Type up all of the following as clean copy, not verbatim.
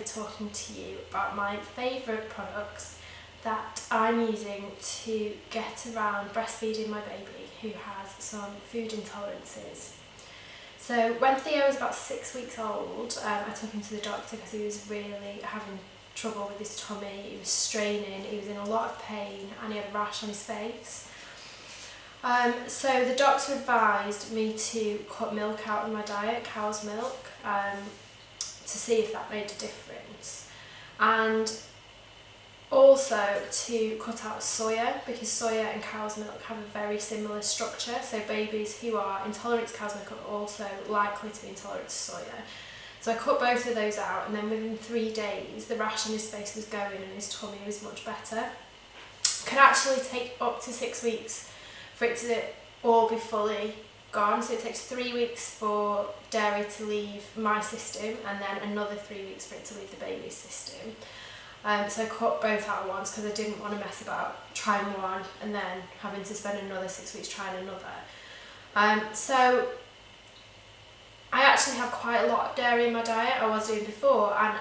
be talking to you about my favourite products that I'm using to get around breastfeeding my baby who has some food intolerances. So when Theo was about 6 weeks old, I took him to the doctor because he was really having trouble with his tummy, he was straining, he was in a lot of pain and he had a rash on his face. So the doctor advised me to cut milk out of my diet, cow's milk, to see if that made a difference. And also to cut out soya, because soya and cow's milk have a very similar structure, so babies who are intolerant to cow's milk are also likely to be intolerant to soya. So I cut both of those out, and then within 3 days the rash on his face was going and his tummy was much better. It can actually take up to 6 weeks for it to all be fully gone, so it takes 3 weeks for dairy to leave my system and then another 3 weeks for it to leave the baby's system. So I cut both out at once because I didn't want to mess about trying one and then having to spend another 6 weeks trying another. So I actually have quite a lot of dairy in my diet. I was doing before, and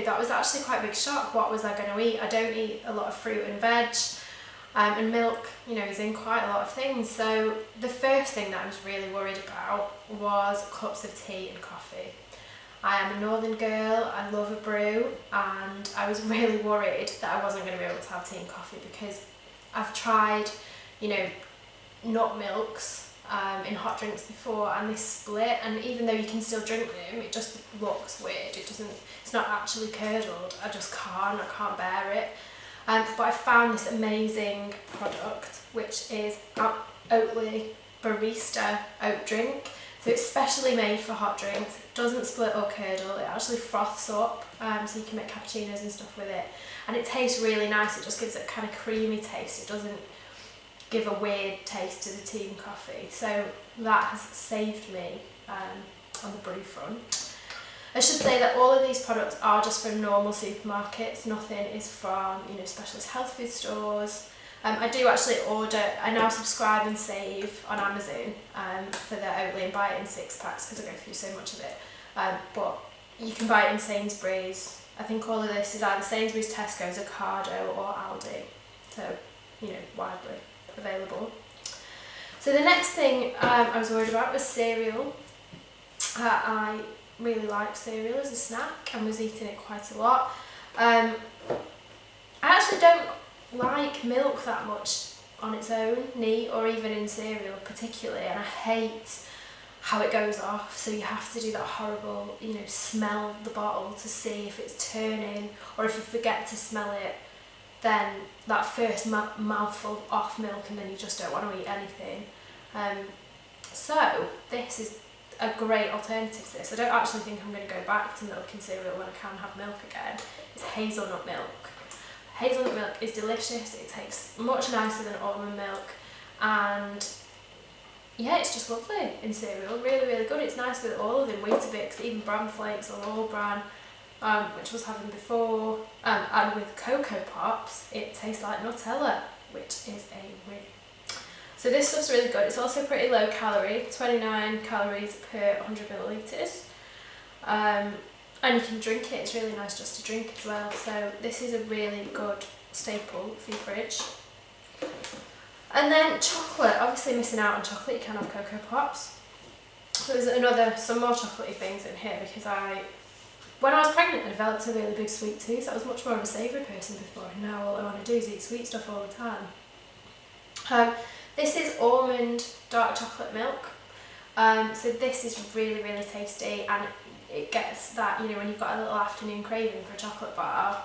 that was actually quite a big shock. What was I going to eat? I don't eat a lot of fruit and veg, and milk is in quite a lot of things. So the first thing that I was really worried about was cups of tea and coffee. I am a northern girl, I love a brew, and I was really worried that I wasn't going to be able to have tea and coffee because I've tried, nut milks in hot drinks before and they split, and even though you can still drink them, it just looks weird. It's not actually curdled. I can't bear it. But I found this amazing product, which is Oatly Barista Oat Drink. So it's specially made for hot drinks. It doesn't split or curdle, it actually froths up, so you can make cappuccinos and stuff with it. And it tastes really nice, it just gives it a kind of creamy taste. It doesn't give a weird taste to the tea and coffee. So that has saved me on the brew front. I should say that all of these products are just from normal supermarkets, nothing is from specialist health food stores. I do actually I now subscribe and save on Amazon for the Oatly and buy it in 6 packs because I go through so much of it. But you can buy it in Sainsbury's. I think all of this is either Sainsbury's, Tesco's, Ocado or Aldi. So, widely available. So the next thing I was worried about was cereal. I really like cereal as a snack and was eating it quite a lot. I actually don't like milk that much on its own, neat, or even in cereal particularly, and I hate how it goes off. So you have to do that horrible, smell the bottle to see if it's turning, or if you forget to smell it, then that first mouthful off milk and then you just don't want to eat anything. So this is a great alternative to this. I don't actually think I'm going to go back to milk and cereal when I can have milk again. It's hazelnut milk. Hazelnut milk is delicious, it tastes much nicer than almond milk, and yeah, it's just lovely in cereal, really, really good. It's nice with all of them, Weetabix, even bran flakes or all bran, which I was having before, and with Cocoa Pops, it tastes like Nutella, which is a win. So this stuff's really good. It's also pretty low calorie, 29 calories per 100 millilitres. And you can drink it, it's really nice just to drink as well. So this is a really good staple for your fridge. And then chocolate, obviously missing out on chocolate, you can have Cocoa Pops. So there's some more chocolatey things in here because when I was pregnant I developed a really big sweet tooth. I was much more of a savoury person before, and now all I want to do is eat sweet stuff all the time. This is almond dark chocolate milk. So this is really, really tasty, and it gets that, when you've got a little afternoon craving for a chocolate bar,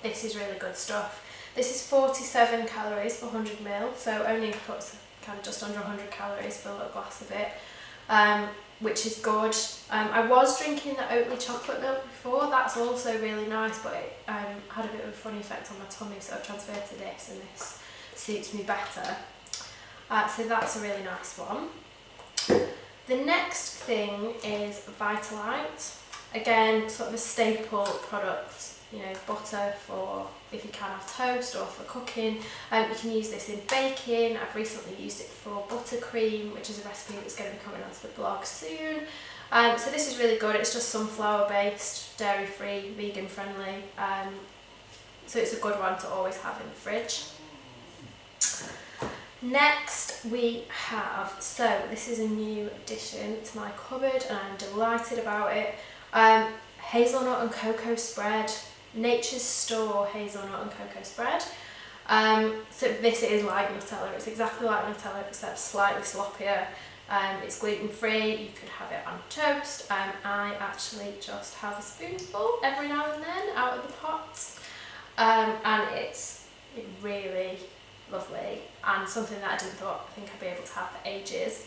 this is really good stuff. This is 47 calories per 100 ml, so only puts kind of just under 100 calories for a little glass of it, which is good. I was drinking the Oatly chocolate milk before, that's also really nice, but it had a bit of a funny effect on my tummy, so I've transferred to this, and this suits me better. So that's a really nice one. The next thing is Vitalite. Again, sort of a staple product, butter for if you can have toast or for cooking. You can use this in baking. I've recently used it for buttercream, which is a recipe that's going to be coming onto the blog soon. So this is really good. It's just sunflower based, dairy free, vegan friendly. So it's a good one to always have in the fridge. Next we have, so this is a new addition to my cupboard and I'm delighted about it. Hazelnut and cocoa spread, Nature's Store hazelnut and cocoa spread. So this is like Nutella, it's exactly like Nutella except slightly sloppier. It's gluten free, you could have it on toast. I actually just have a spoonful every now and then out of the pot. And it's really lovely and something that I think I'd be able to have for ages.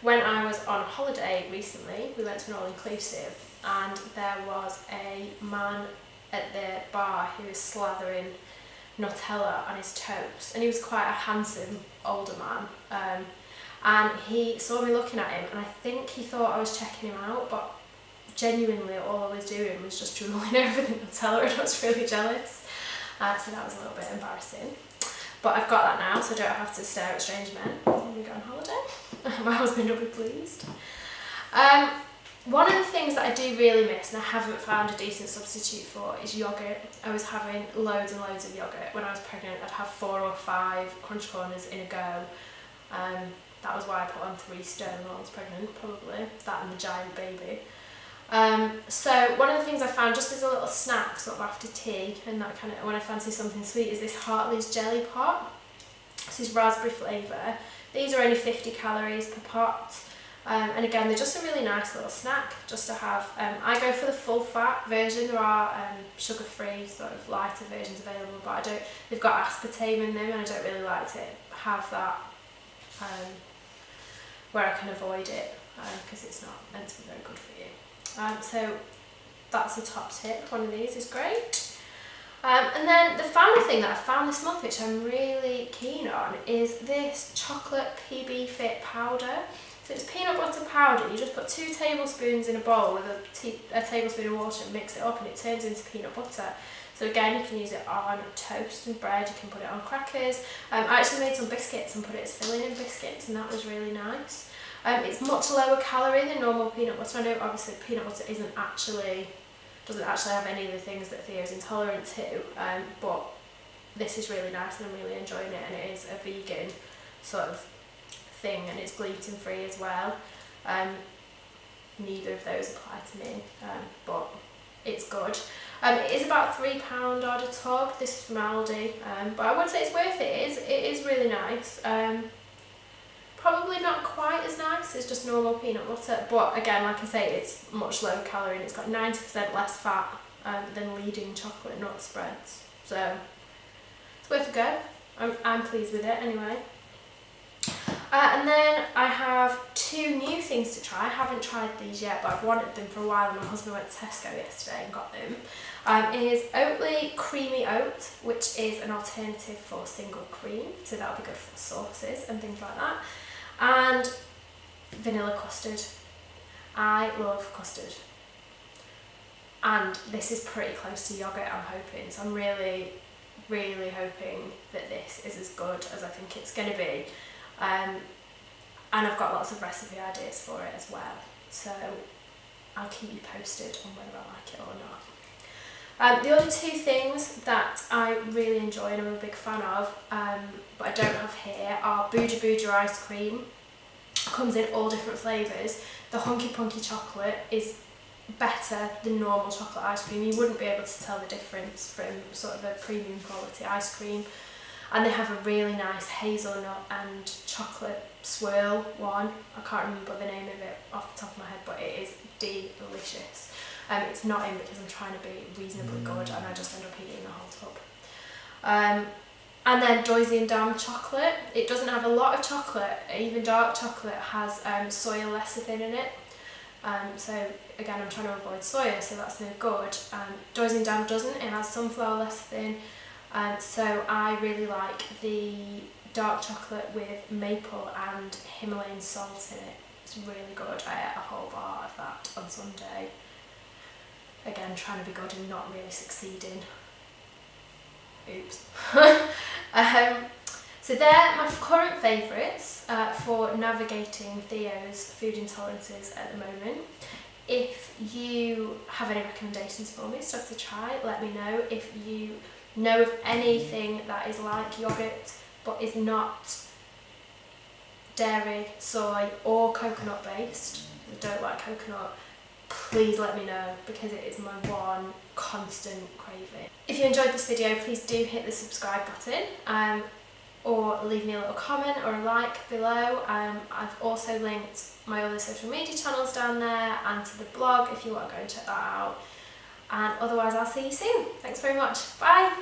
When I was on holiday recently, we went to an all-inclusive and there was a man at the bar who was slathering Nutella on his toast, and he was quite a handsome older man, and he saw me looking at him and I think he thought I was checking him out, but genuinely all I was doing was just drooling over the Nutella and I was really jealous. So that was a little bit embarrassing. But I've got that now, so I don't have to stare at strange men when we go on holiday. My husband will be pleased. One of the things that I do really miss and I haven't found a decent substitute for is yogurt. I was having loads and loads of yogurt. When I was pregnant, I'd have 4 or 5 crunch corners in a go. That was why I put on 3 stone while I was pregnant, probably. That and the giant baby. So one of the things I found just as a little snack sort of after tea and that kind of when I fancy something sweet is this Hartley's jelly pot. This is raspberry flavour. These are only 50 calories per pot, and again they're just a really nice little snack just to have. I go for the full fat version. There are sugar free sort of lighter versions available, but they've got aspartame in them and I don't really like to have that where I can avoid it because it's not meant to be very good for you. So that's the top tip. One of these is great. And then the final thing that I found this month, which I'm really keen on, is this chocolate PB Fit powder. So it's peanut butter powder. You just put 2 tablespoons in a bowl with a tablespoon of water and mix it up and it turns into peanut butter. So again, you can use it on toast and bread, you can put it on crackers. I actually made some biscuits and put it as filling in biscuits and that was really nice. It's much lower calorie than normal peanut butter. I know obviously peanut butter doesn't actually have any of the things that Theo's intolerant to, but this is really nice and I'm really enjoying it, and it is a vegan sort of thing and it's gluten free as well. Neither of those apply to me, but it's good. It is about £3 odd a tub. This is from Aldi, but I would say it's worth it. It is really nice. Probably not quite as nice as just normal peanut butter, but again, like I say, it's much lower calorie and it's got 90% less fat than leading chocolate nut spreads. So it's worth a go. I'm pleased with it anyway. And then I have 2 new things to try. I haven't tried these yet, but I've wanted them for a while and my husband went to Tesco yesterday and got them. Is Oatly Creamy Oat, which is an alternative for single cream, so that'll be good for sauces and things like that. And vanilla custard. I love custard. And this is pretty close to yogurt, I'm hoping. So I'm really, really hoping that this is as good as I think it's going to be. And I've got lots of recipe ideas for it as well. So I'll keep you posted on whether I like it or not. The other 2 things that I really enjoy and I'm a big fan of, but I don't have here, are Booja Booja ice cream. Comes in all different flavours. The Hunky Punky chocolate is better than normal chocolate ice cream. You wouldn't be able to tell the difference from sort of a premium quality ice cream. And they have a really nice hazelnut and chocolate swirl one. I can't remember the name of it off the top of my head, but it is delicious. It's not in because I'm trying to be reasonably good and I just end up eating the whole tub. And then Doisy and Dam chocolate. It doesn't have a lot of chocolate. Even dark chocolate has soya lecithin in it. So again, I'm trying to avoid soya, so that's no good. Doisy and Dam doesn't. It has sunflower lecithin. So I really like the dark chocolate with maple and Himalayan salt in it. It's really good. I ate a whole bar of that on Sunday. Again, trying to be good and not really succeeding. Oops. So they're my current favourites for navigating Theo's food intolerances at the moment. If you have any recommendations for me, stuff to try, let me know. If you know of anything that is like yoghurt but is not dairy, soy or coconut based, I don't like coconut, please let me know, because it is my one constant craving. If you enjoyed this video, please do hit the subscribe button, or leave me a little comment or a like below. I've also linked my other social media channels down there and to the blog if you want to go and check that out. And otherwise I'll see you soon. Thanks very much. Bye!